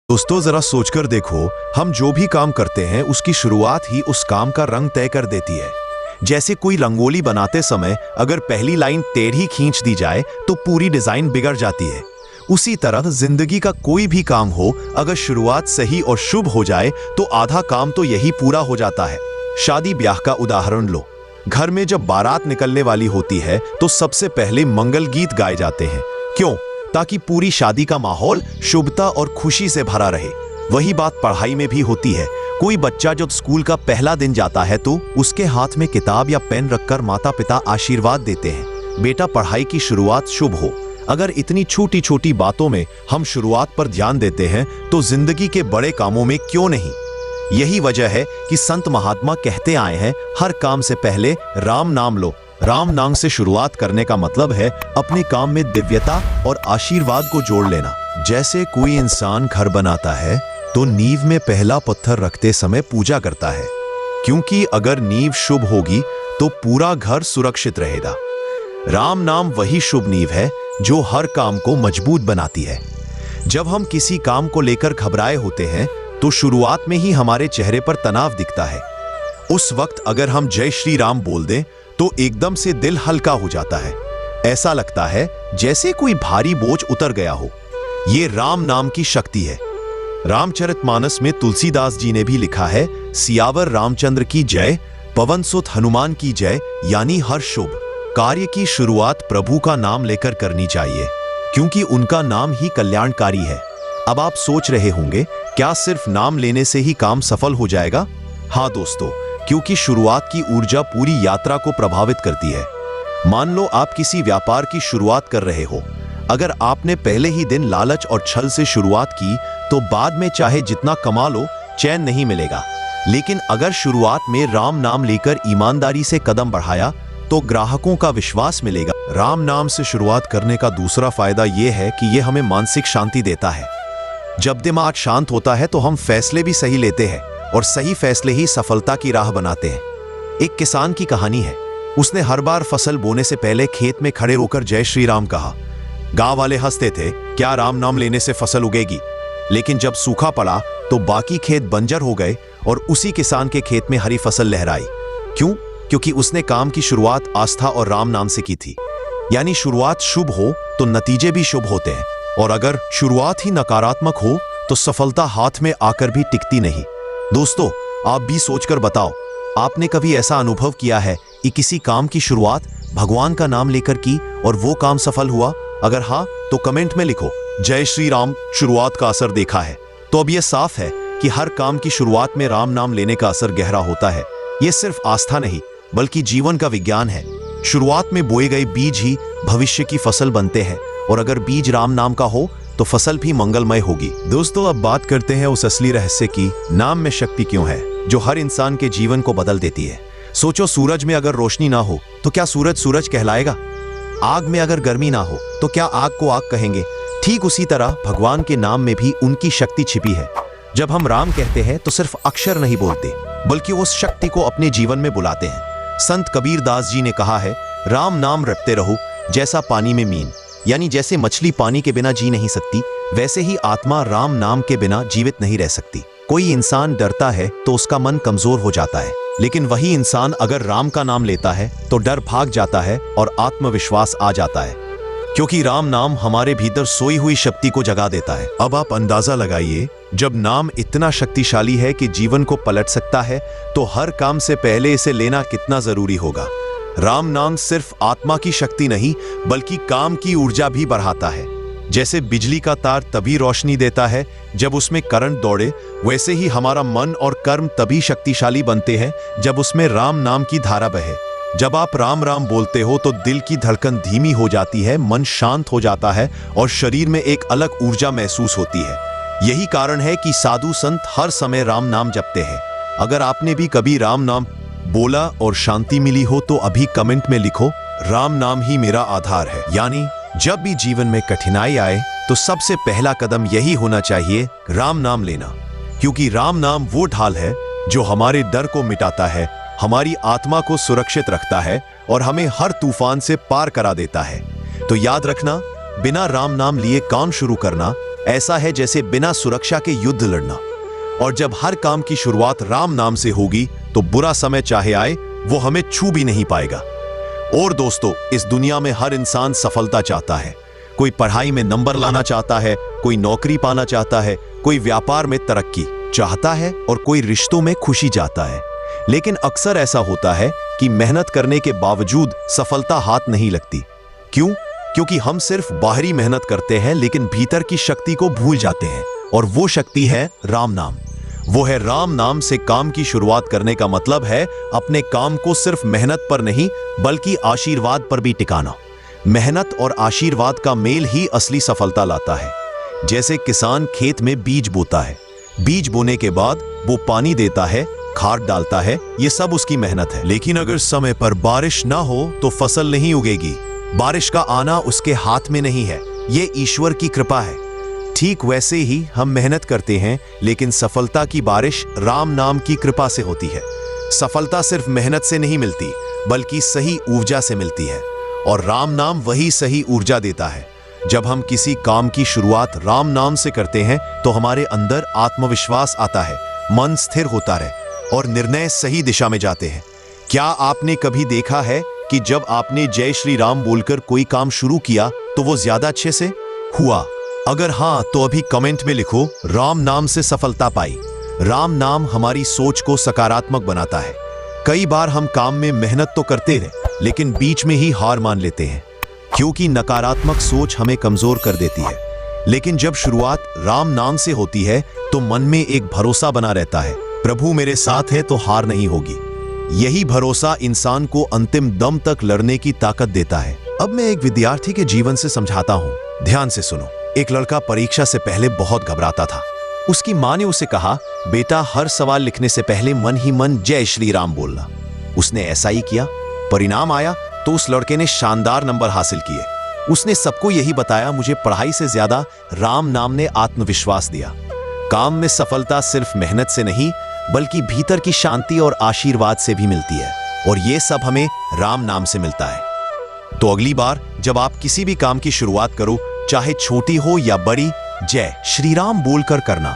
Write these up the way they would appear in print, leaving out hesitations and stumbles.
दोस्तों जरा सोचकर देखो, हम जो भी काम करते हैं उसकी शुरुआत ही उस काम का रंग तय कर देती है। जैसे कोई रंगोली बनाते समय अगर पहली लाइन टेढ़ी खींच दी जाए तो पूरी डिजाइन बिगड़ जाती है। उसी तरह जिंदगी का कोई भी काम हो, अगर शुरुआत सही और शुभ हो जाए तो आधा काम तो यही पूरा हो जाता है। शादी ब्याह का उदाहरण लो। घर में जब बारात निकलने वाली होती है तो सबसे पहले मंगल गीत गाए जाते हैं। क्यों? ताकि पूरी शादी का माहौल शुभता और खुशी से भरा रहे। वही बात पढ़ाई में भी होती है। कोई बच्चा जब स्कूल का पहला दिन जाता है तो उसके हाथ में किताब या पेन रखकर माता पिता आशीर्वाद देते हैं, बेटा पढ़ाई की शुरुआत शुभ हो। अगर इतनी छोटी छोटी बातों में हम शुरुआत पर ध्यान देते हैं तो जिंदगी के बड़े कामों में क्यों नहीं। यही वजह है कि संत महात्मा कहते आए हैं, हर काम से पहले राम नाम लो। राम नाम से शुरुआत करने का मतलब है अपने काम में दिव्यता और आशीर्वाद को जोड़ लेना। जैसे कोई इंसान घर बनाता है तो नींव में पहला पत्थर रखते समय पूजा करता है, क्योंकि अगर नींव शुभ होगी तो पूरा घर सुरक्षित रहेगा। राम नाम वही शुभ नींव है जो हर काम को मजबूत बनाती है। जब हम किसी काम को लेकर घबराए होते हैं तो शुरुआत में ही हमारे चेहरे पर तनाव दिखता है। उस वक्त अगर हम जय श्री राम बोल दें तो एकदम से दिल हल्का हो जाता है। ऐसा लगता है जैसे कोई भारी बोझ उतर गया हो। ये राम नाम की शक्ति है। रामचरितमानस में तुलसीदास जी ने भी लिखा है, सियावर रामचंद्र की जय, पवन सुत हनुमान की जय। यानी हर शुभ कार्य की शुरुआत प्रभु का नाम लेकर करनी चाहिए, क्योंकि उनका नाम ही कल्याणकारी है। अब आप सोच रहे होंगे, क्या सिर्फ नाम लेने से ही काम सफल हो जाएगा? हाँ दोस्तों, क्योंकि शुरुआत की ऊर्जा पूरी यात्रा को प्रभावित करती है। मान लो आप किसी व्यापार की शुरुआत कर रहे हो। अगर आपने पहले ही दिन लालच और छल से शुरुआत की तो बाद में चाहे जितना कमा लो, चैन नहीं मिलेगा। लेकिन अगर शुरुआत में राम नाम लेकर ईमानदारी से कदम बढ़ाया तो ग्राहकों का विश्वास मिलेगा। राम नाम से शुरुआत करने का दूसरा फायदा यह है कि यह हमें मानसिक शांति देता है। जब दिमाग शांत होता है तो हम फैसले भी सही लेते हैं, और सही फैसले ही सफलता की राह बनाते हैं। एक किसान की कहानी है। उसने हर बार फसल बोने से पहले खेत में खड़े होकर जय श्री राम कहा। गांव वाले हंसते थे, क्या राम नाम लेने से फसल उगेगी? लेकिन जब सूखा पड़ा तो बाकी खेत बंजर हो गए और उसी किसान के खेत में हरी फसल लहराई। क्यों? क्योंकि उसने काम की शुरुआत आस्था और राम नाम से की थी। यानी शुरुआत शुभ हो तो नतीजे भी शुभ होते हैं, और अगर शुरुआत ही नकारात्मक हो तो सफलता हाथ में आकर भी टिकती नहीं। दोस्तों, आप भी सोचकर बताओ, आपने कभी ऐसा अनुभव किया है कि किसी काम की शुरुआत भगवान का नाम लेकर की और वो काम सफल हुआ? अगर हाँ तो कमेंट में लिखो, जय श्री राम। शुरुआत का असर देखा है तो अब यह साफ है कि हर काम की शुरुआत में राम नाम लेने का असर गहरा होता है। यह सिर्फ आस्था नहीं बल्कि जीवन का विज्ञान है। शुरुआत में बोए गए बीज ही भविष्य की फसल बनते हैं, और अगर बीज राम नाम का हो तो फसल भी मंगलमय होगी। दोस्तों, अब बात करते हैं उस असली रहस्य की, नाम में शक्ति क्यों है जो हर इंसान के जीवन को बदल देती है। सोचो, सूरज में अगर रोशनी ना हो तो क्या सूरज सूरज कहलाएगा? आग में अगर गर्मी ना हो तो क्या आग को आग कहेंगे? ठीक उसी तरह भगवान के नाम में भी उनकी शक्ति छिपी है। जब हम राम कहते हैं तो सिर्फ अक्षर नहीं बोलते, बल्कि उस शक्ति को अपने जीवन में बुलाते हैं। संत कबीर दास जी ने कहा है, राम नाम रटते रहो जैसा पानी में मीन। यानी जैसे मछली पानी के बिना जी नहीं सकती, वैसे ही आत्मा राम नाम के बिना जीवित नहीं रह सकती। कोई इंसान डरता है तो उसका मन कमजोर हो जाता है, लेकिन वही इंसान अगर राम का नाम लेता है तो डर भाग जाता है और आत्मविश्वास आ जाता है, क्योंकि राम नाम हमारे भीतर सोई हुई शक्ति को जगा देता है। अब आप अंदाजा लगाइए, जब नाम इतना शक्तिशाली है कि जीवन को पलट सकता है तो हर काम से पहले इसे लेना कितना जरूरी होगा। राम नाम सिर्फ आत्मा की शक्ति नहीं बल्कि काम की ऊर्जा भी बढ़ाता है। जैसे बिजली का तार तभी रोशनी देता है जब उसमें करंट दौड़े, वैसे ही हमारा मन और कर्म तभी शक्तिशाली बनते हैं जब उसमें राम नाम की धारा बहे। जब आप राम राम बोलते हो तो दिल की धड़कन धीमी हो जाती है, मन शांत हो जाता है और शरीर में एक अलग ऊर्जा महसूस होती है। यही कारण है कि साधु संत हर समय राम नाम जपते हैं। अगर आपने भी कभी राम नाम बोला और शांति मिली हो तो अभी कमेंट में लिखो, राम नाम ही मेरा आधार है। यानी जब भी जीवन में कठिनाई आए तो सबसे पहला कदम यही होना चाहिए, राम नाम लेना। क्योंकि राम नाम वो ढाल है जो हमारे डर को मिटाता है, हमारी आत्मा को सुरक्षित रखता है और हमें हर तूफान से पार करा देता है। तो याद रखना, बिना राम नाम लिए काम शुरू करना ऐसा है जैसे बिना सुरक्षा के युद्ध लड़ना। और जब हर काम की शुरुआत राम नाम से होगी तो बुरा समय चाहे आए वो हमें छू भी नहीं पाएगा। और दोस्तों, इस दुनिया में हर इंसान सफलता चाहता है। कोई पढ़ाई में नंबर लाना चाहता है, कोई नौकरी पाना चाहता है, कोई व्यापार में तरक्की चाहता है और कोई रिश्तों में खुशी चाहता है। लेकिन अक्सर ऐसा होता है कि मेहनत करने के बावजूद सफलता हाथ नहीं लगती। क्यों? क्योंकि हम सिर्फ बाहरी मेहनत करते हैं लेकिन भीतर की शक्ति को भूल जाते हैं। और वो शक्ति है राम नाम। वो है राम नाम से काम की शुरुआत करने का मतलब है अपने काम को सिर्फ मेहनत पर नहीं बल्कि आशीर्वाद पर भी टिकाना। मेहनत और आशीर्वाद का मेल ही असली सफलता लाता है। जैसे किसान खेत में बीज बोता है, बीज बोने के बाद वो पानी देता है, खाद डालता है, ये सब उसकी मेहनत है। लेकिन अगर समय पर बारिश ना हो तो फसल नहीं उगेगी। बारिश का आना उसके हाथ में नहीं है, ये ईश्वर की कृपा है। ठीक वैसे ही हम मेहनत करते हैं लेकिन सफलता की बारिश राम नाम की कृपा से होती है। सफलता सिर्फ मेहनत से नहीं मिलती बल्कि सही ऊर्जा से मिलती है और राम नाम वही सही ऊर्जा देता है। जब हम किसी काम की शुरुआत राम नाम से करते हैं तो हमारे अंदर आत्मविश्वास आता है, मन स्थिर होता है और निर्णय सही दिशा में जाते हैं। क्या आपने कभी देखा है कि जब आपने जय श्री राम बोलकर कोई काम शुरू किया तो वो ज्यादा अच्छे से हुआ? अगर हाँ तो अभी कमेंट में लिखो, राम नाम से सफलता पाई। राम नाम हमारी सोच को सकारात्मक बनाता है। कई बार हम काम में मेहनत तो करते रहे लेकिन बीच में ही हार मान लेते हैं क्योंकि नकारात्मक सोच हमें कमजोर कर देती है। लेकिन जब शुरुआत राम नाम से होती है तो मन में एक भरोसा बना रहता है, प्रभु मेरे साथ है तो हार नहीं होगी। यही भरोसा इंसान को अंतिम दम तक लड़ने की ताकत देता है। अब मैं एक विद्यार्थी के जीवन से समझाता हूँ, ध्यान से सुनो। एक लड़का परीक्षा से पहले बहुत घबराता था। उसकी माँ ने उसे कहा, बेटा हर सवाल लिखने से पहले मन ही मन जय श्री राम बोलना। उसने ऐसा ही किया। परिणाम आया तो उस लड़के ने शानदार नंबर हासिल किए। उसने सबको यही बताया, मुझे पढ़ाई से ज्यादा राम नाम ने आत्मविश्वास दिया। काम में सफलता सिर्फ मेहनत से नहीं बल्कि भीतर की शांति और आशीर्वाद से भी मिलती है और ये सब हमें राम नाम से मिलता है। तो अगली बार जब आप किसी भी काम की शुरुआत करो, चाहे छोटी हो या बड़ी, जय श्री राम बोलकर करना।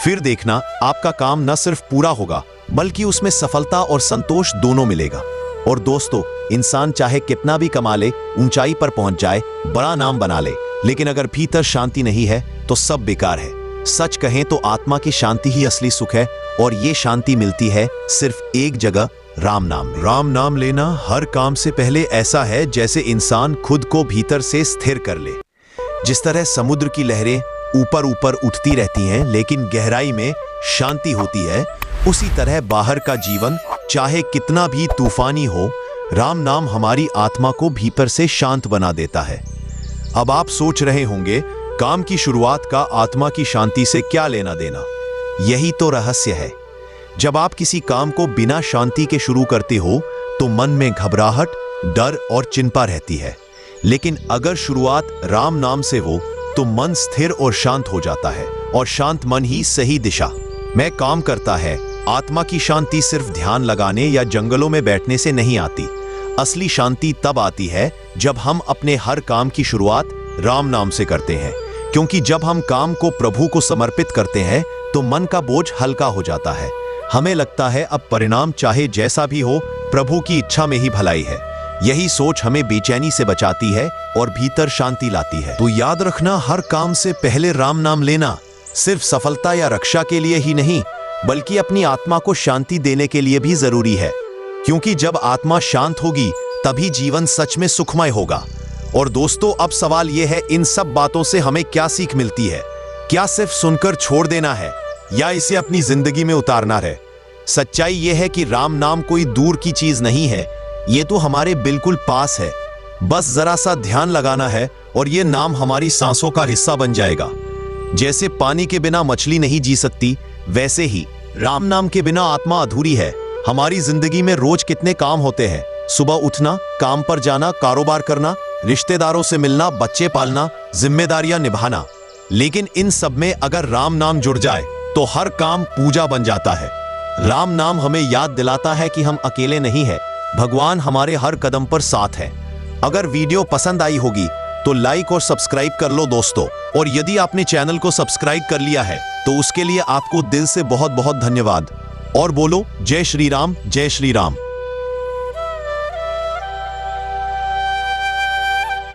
फिर देखना आपका काम न सिर्फ पूरा होगा बल्कि उसमें सफलता और संतोष दोनों मिलेगा। और दोस्तों, इंसान चाहे कितना भी कमा ले, ऊंचाई पर पहुंच जाए, बड़ा नाम बना ले, लेकिन अगर भीतर शांति नहीं है तो सब बेकार है। सच कहें तो आत्मा की शांति ही असली सुख है और ये शांति मिलती है सिर्फ एक जगह, राम नाम में। राम नाम लेना हर काम से पहले ऐसा है जैसे इंसान खुद को भीतर से स्थिर कर ले। जिस तरह समुद्र की लहरें ऊपर ऊपर उठती रहती हैं लेकिन गहराई में शांति होती है, उसी तरह बाहर का जीवन चाहे कितना भी तूफानी हो, राम नाम हमारी आत्मा को भीतर से शांत बना देता है। अब आप सोच रहे होंगे, काम की शुरुआत का आत्मा की शांति से क्या लेना देना? यही तो रहस्य है। जब आप किसी काम को बिना शांति के शुरू करते हो तो मन में घबराहट, डर और चिंता रहती है। लेकिन अगर शुरुआत राम नाम से हो तो मन स्थिर और शांत हो जाता है और शांत मन ही सही दिशा में काम करता है। आत्मा की शांति सिर्फ ध्यान लगाने या जंगलों में बैठने से नहीं आती। असली शांति तब आती है जब हम अपने हर काम की शुरुआत राम नाम से करते हैं, क्योंकि जब हम काम को प्रभु को समर्पित करते हैं तो मन का बोझ हल्का हो जाता है। हमें लगता है अब परिणाम चाहे जैसा भी हो, प्रभु की इच्छा में ही भलाई है। यही सोच हमें बेचैनी से बचाती है और भीतर शांति लाती है। तो याद रखना, हर काम से पहले राम नाम लेना सिर्फ सफलता या रक्षा के लिए ही नहीं बल्कि अपनी आत्मा को शांति देने के लिए भी जरूरी है। क्योंकि जब आत्मा शांत होगी तभी जीवन सच में सुखमय होगा। और दोस्तों, अब सवाल यह है, इन सब बातों से हमें क्या सीख मिलती है? क्या सिर्फ सुनकर छोड़ देना है या इसे अपनी जिंदगी में उतारना है? सच्चाई यह है कि राम नाम कोई दूर की चीज नहीं है, ये तो हमारे बिल्कुल पास है। बस जरा सा ध्यान लगाना है और ये नाम हमारी सांसों का हिस्सा बन जाएगा। जैसे पानी के बिना मछली नहीं जी सकती, वैसे ही राम नाम के बिना आत्मा अधूरी है। हमारी जिंदगी में रोज कितने काम होते हैं, सुबह उठना, काम पर जाना, कारोबार करना, रिश्तेदारों से मिलना, बच्चे पालना, जिम्मेदारियां निभाना। लेकिन इन सब में अगर राम नाम जुड़ जाए तो हर काम पूजा बन जाता है। राम नाम हमें याद दिलाता है कि हम अकेले नहीं हैं, भगवान हमारे हर कदम पर साथ है। अगर वीडियो पसंद आई होगी तो लाइक और सब्सक्राइब कर लो दोस्तों। और यदि आपने चैनल को सब्सक्राइब कर लिया है तो उसके लिए आपको दिल से बहुत बहुत धन्यवाद। और बोलो जय श्री राम, जय श्री राम।